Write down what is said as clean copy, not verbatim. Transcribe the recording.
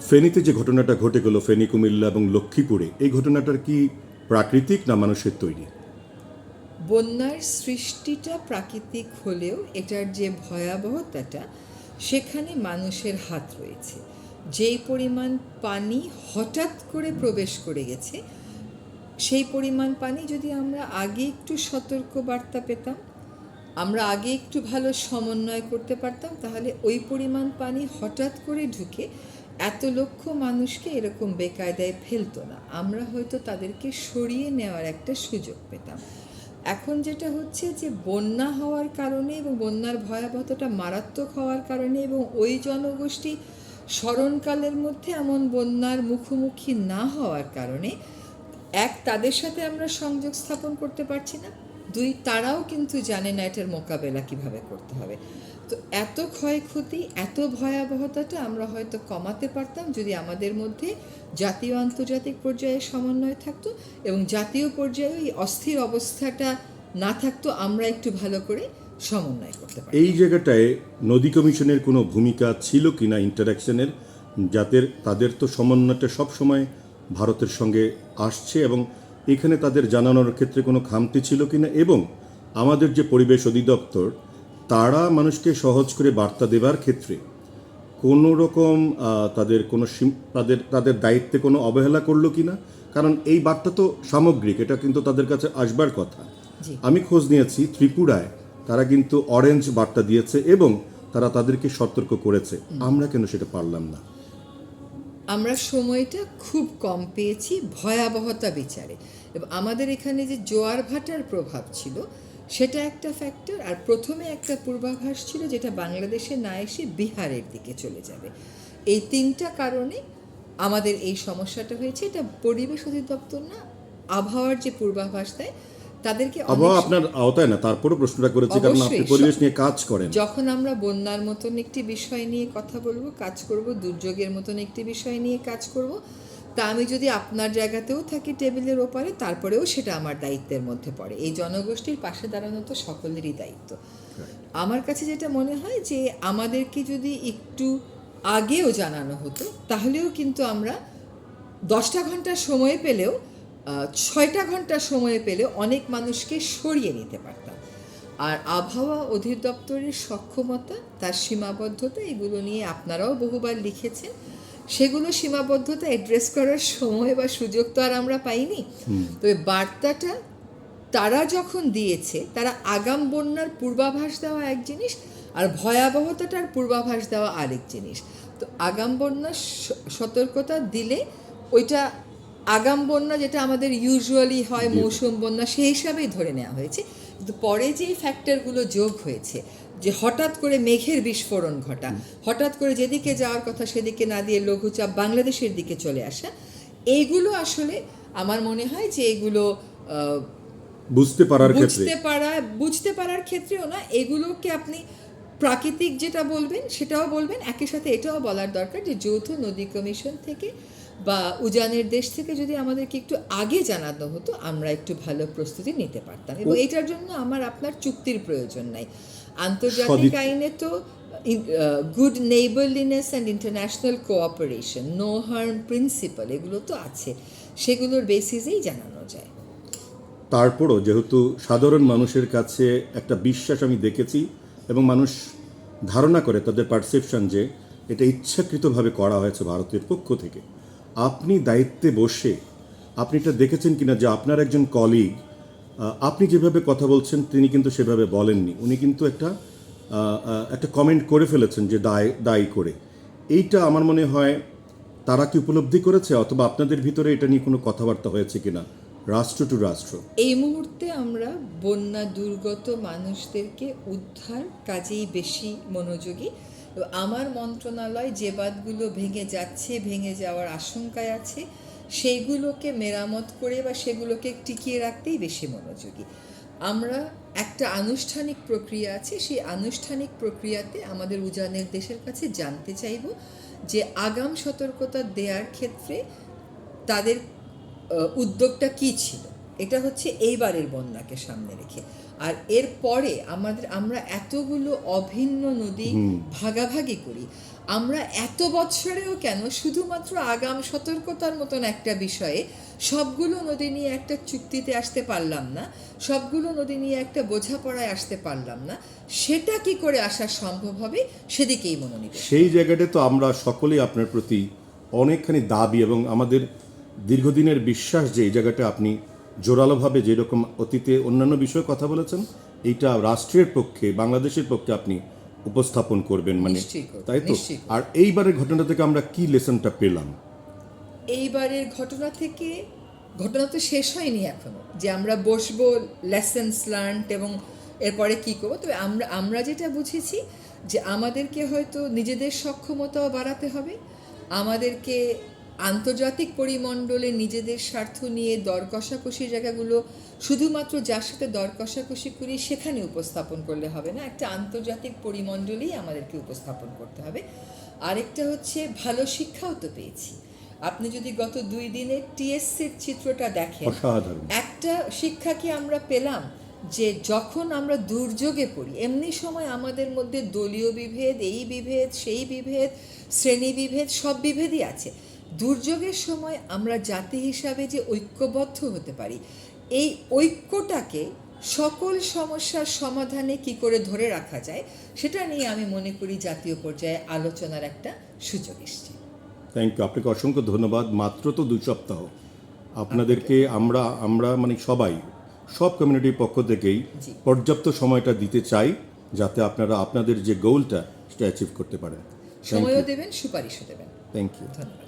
ফেনীতে যে ঘটনাটা ঘটে গেল, ফেনী, কুমিল্লা এবং লক্ষ্মীপুরে, এই ঘটনাটার কি প্রাকৃতিক না মানুষের তৈরি? বন্যার সৃষ্টিটা প্রাকৃতিক হলেও এটার যে ভয়াবহতাটা সেখানে মানুষের হাত রয়েছে। যেই পরিমাণ পানি হঠাৎ করে প্রবেশ করে গেছে, সেই পরিমাণ পানি যদি আমরা আগে একটু সতর্ক বার্তা পেতাম, আমরা আগে একটু ভালো সমন্বয় করতে পারতাম, তাহলে ওই পরিমাণ পানি হঠাৎ করে ঢুকে এত লক্ষ মানুষকে এরকম বেকায়দায় ফেলতো না। আমরা হয়তো তাদেরকে সরিয়ে নেওয়ার একটা সুযোগ পেতাম। এখন যেটা হচ্ছে যে বন্যা হওয়ার কারণে এবং বন্যার ভয়াবহতাটা মারাত্মক হওয়ার কারণে এবং ওই জনগোষ্ঠী স্মরণকালের মধ্যে এমন বন্যার মুখোমুখি না হওয়ার কারণে, এক, তাদের সাথে আমরা সংযোগ স্থাপন করতে পারছি না, দুই, তারাও কিন্তু জানে না এটার মোকাবেলা কিভাবে করতে হবে। তো এত ক্ষয়ক্ষতি, এত ভয়াবহতাটা আমরা হয়তো কমাতে পারতাম যদি আমাদের মধ্যে জাতীয় আন্তর্জাতিক পর্যায়ে সমন্বয় থাকতো এবং জাতীয় পর্যায়ে এই অস্থির অবস্থাটা না থাকতো, আমরা একটু ভালো করে সমন্বয় করতে পারতাম। এই জায়গাটায় নদী কমিশনের কোনো ভূমিকা ছিল কি না ইন্টারাকশনের, যাতে তাদের তো সমন্বয়টা সবসময় ভারতের সঙ্গে আসছে, এবং এখানে তাদের জানানোর ক্ষেত্রে কোনো খামতি ছিল কি না, এবং আমাদের যে পরিবেশ অধিদপ্তর তারা মানুষকে সহজ করে বার্তা দেবার ক্ষেত্রে কোনো রকম তাদের কোনো তাদের তাদের দায়িত্বে কোনো অবহেলা করলো কি না? কারণ এই বার্তা তো সামগ্রিক, এটা কিন্তু তাদের কাছে আসবার কথা। আমি খোঁজ নিয়েছি, ত্রিপুরায় তারা কিন্তু অরেঞ্জ বার্তা দিয়েছে এবং তারা তাদেরকে সতর্ক করেছে। আমরা কেন সেটা পারলাম না? আমরা সময়টা খুব কম পেয়েছি ভয়াবহতা বিচারে, এবং আমাদের এখানে যে জোয়ার ভাটার প্রভাব ছিল সেটা একটা ফ্যাক্টর, আর প্রথমে একটা পূর্বাভাস ছিল যেটা বাংলাদেশে না এসে বিহারের দিকে চলে যাবে। এই তিনটা কারণে আমাদের এই সমস্যাটা হয়েছে। এটা পরিবেশ অধিদপ্তর না, আবহাওয়ার যে পূর্বাভাস দেয় তাদেরকে আবহাওয়া আপনার আওতায় না, তারপরও প্রশ্নটা করেছি কারণ আপনি পরিবেশ নিয়ে কাজ করেন। যখন আমরা বন্যার মতন একটি বিষয় নিয়ে কথা বলবো, কাজ করব, দুর্যোগের মতন একটি বিষয় নিয়ে কাজ করব, তা আমি যদি আপনার জায়গাতেও থাকি টেবিলের ওপারে, তারপরেও সেটা আমার দায়িত্বের মধ্যে পড়ে। এই জনগোষ্ঠীর পাশে দাঁড়ানো তো সকলেরই দায়িত্ব। আমার কাছে যেটা মনে হয় যে আমাদেরকে যদি একটু আগেও জানানো হতো, তাহলেও কিন্তু আমরা 10টা ঘন্টা সময় পেলেও, 6টা ঘন্টা সময় পেলেও অনেক মানুষকে সরিয়ে নিতে পারতাম। আর আবহাওয়া অধিদপ্তরের সক্ষমতা, তার সীমাবদ্ধতা, এগুলো নিয়ে আপনারাও বহুবার লিখেছেন। সেগুলো সীমাবদ্ধতা অ্যাড্রেস করার সময় বা সুযোগ তো আর আমরা পাইনি। তবে বার্তাটা তারা যখন দিয়েছে, তারা আগাম বন্যার পূর্বাভাস দেওয়া এক জিনিস, আর ভয়াবহতাটার পূর্বাভাস দেওয়া আরেক জিনিস। তো আগাম বন্যার সতর্কতা দিলে ওইটা আগাম বন্যা যেটা আমাদের ইউজুয়ালি হয় মৌসুম বন্যা, সেই হিসাবেই ধরে নেওয়া হয়েছে। কিন্তু পরে যে ফ্যাক্টরগুলো যোগ হয়েছে, যে হঠাৎ করে মেঘের বিস্ফোরণ ঘটা, হঠাৎ করে যেদিকে যাওয়ার কথা সেদিকে না দিয়ে লঘুচাপ বাংলাদেশের দিকে চলে আসা, এইগুলো আসলে আমার মনে হয় যে এগুলো বুঝতে পারার ক্ষেত্রেও না, এগুলোকে আপনি প্রাকৃতিক যেটা বলবেন সেটাও বলবেন, একই সাথে এটাও বলার দরকার যে যৌথ নদী কমিশন থেকে বা উজানের দেশ থেকে যদি আমাদেরকে একটু আগে জানানো হতো, আমরা একটু ভালো প্রস্তুতি নিতে পারতাম। এবং এটার জন্য আমার আপনার চুক্তির প্রয়োজন নাই। আন্তর্জাতিক আইনে তো good neighbourliness and international cooperation, no harm principle, এগুলো তো আছে, সেগুলোর বেসিসেই জানানো যায়। তারপরও যেহেতু সাধারণ মানুষের কাছে একটা বিশ্বাস আমি দেখেছি, এবং মানুষ ধারণা করে, তাদের পারসেপশন, যে এটা ইচ্ছাকৃতভাবে করা হয়েছে ভারতের পক্ষ থেকে। আপনি দায়িত্বে বসে আপনি এটা দেখেছেন কিনা যে আপনার একজন কলিগ, আপনি যেভাবে কথা বলছেন তিনি কিন্তু সেভাবে বলেননি, উনি কিন্তু একটা কমেন্ট করে ফেলেছেন যে দায়ী করে। এইটা আমার মনে হয় তারা কি উপলব্ধি করেছে, অথবা আপনাদের ভিতরে এটা নিয়ে কোনো কথাবার্তা হয়েছে কিনা রাষ্ট্র টু রাষ্ট্র? এই মুহূর্তে আমরা বন্যা দুর্গত মানুষদেরকে উদ্ধার কাজেই বেশি মনোযোগী। আমার মন্ত্রণালয় যে বাঁধগুলো ভেঙে যাচ্ছে, ভেঙে যাওয়ার আশঙ্কায় আছে, সেইগুলোকে মেরামত করে বা সেগুলোকে টিকিয়ে রাখতেই বেশি মনোযোগী। আমরা একটা আনুষ্ঠানিক প্রক্রিয়া আছে, সেই আনুষ্ঠানিক প্রক্রিয়াতে আমাদের উজানের দেশের কাছে জানতে চাইব যে আগাম সতর্কতা দেওয়ার ক্ষেত্রে তাদের উদ্যোগটা কী ছিল। এটা হচ্ছে এইবারের বন্যাকে সামনে রেখে। আর এর পরে আমরা এতগুলো অভিন্ন নদী ভাগাভাগি করি, আমরা এত বছরেও কেন শুধুমাত্র আগাম সতর্কতার মতন একটা বিষয়ে সবগুলো নদী নিয়ে একটা চুক্তিতে আসতে পারলাম না, সবগুলো নদী নিয়ে একটা বোঝাপড়ায় আসতে পারলাম না? সেটা কি করে আসা সম্ভব হবে, সেদিকেই মনোনিবেশ। সেই জায়গাটা তো আমরা সকলেই আপনার প্রতি অনেকখানি দাবি এবং আমাদের দীর্ঘদিনের বিশ্বাস যে এই জায়গাটা আপনি জোরালোভাবে যেরকম অতীতে অন্যান্য বিষয়ে কথা বলেছেন, এইটা রাষ্ট্রের পক্ষে, বাংলাদেশের পক্ষে আপনি উপস্থাপন করবেন, মানে নিশ্চয়ই করব, তাই তো? নিশ্চয়ই করব। আর এইবারের ঘটনা থেকে আমরা কি লেসনটা পেলাম? এইবারের ঘটনা থেকে, ঘটনা তো শেষ হয়নি এখনো যে আমরা বসবো লেসন্স লার্নড এবং এরপরে কী করবো। তবে আমরা যেটা বুঝেছি যে আমাদেরকে হয়তো নিজেদের সক্ষমতাও বাড়াতে হবে, আমাদেরকে আন্তর্জাতিক পরিমণ্ডলে নিজেদের স্বার্থ নিয়ে দর কষাকষির জায়গাগুলো শুধুমাত্র যার সাথে দর কষাকষি করি সেখানে উপস্থাপন করলে হবে না, একটা আন্তর্জাতিক পরিমণ্ডলেই আমাদেরকে উপস্থাপন করতে হবে। আরেকটা হচ্ছে ভালো শিক্ষাও তো পেয়েছি। আপনি যদি গত 2 দিনের টিএসসির চিত্রটা দেখেন, অসাধারণ। একটা শিক্ষা কি আমরা পেলাম যে যখন আমরা দুর্যোগে পড়ি, এমনি সময় আমাদের মধ্যে দলীয় বিভেদ, এই বিভেদ, সেই বিভেদ, শ্রেণী বিভেদ, সব বিভেদই আছে। দুর্যোগের সময় আমরা জাতি হিসাবে যে ঐক্যবদ্ধ হতে পারি, এই ঐক্যটাকে সকল সমস্যার সমাধানে কি করে ধরে রাখা যায়, সেটা নিয়ে আমি মনে করি জাতীয় পর্যায়ে আলোচনার একটা সুযোগ এসছে। থ্যাংক ইউ, আপনাকে অসংখ্য ধন্যবাদ। মাত্র তো 2 সপ্তাহ আপনাদেরকে আমরা মানে সব কমিউনিটির পক্ষ থেকেই জি। পর্যাপ্ত সময়টা দিতে চাই যাতে আপনারা আপনাদের যে গোলটা সেটা অ্যাচিভ করতে পারেন। সময়ও দেবেন, সুপারিশও দেবেন। Thank you. ধন্যবাদ।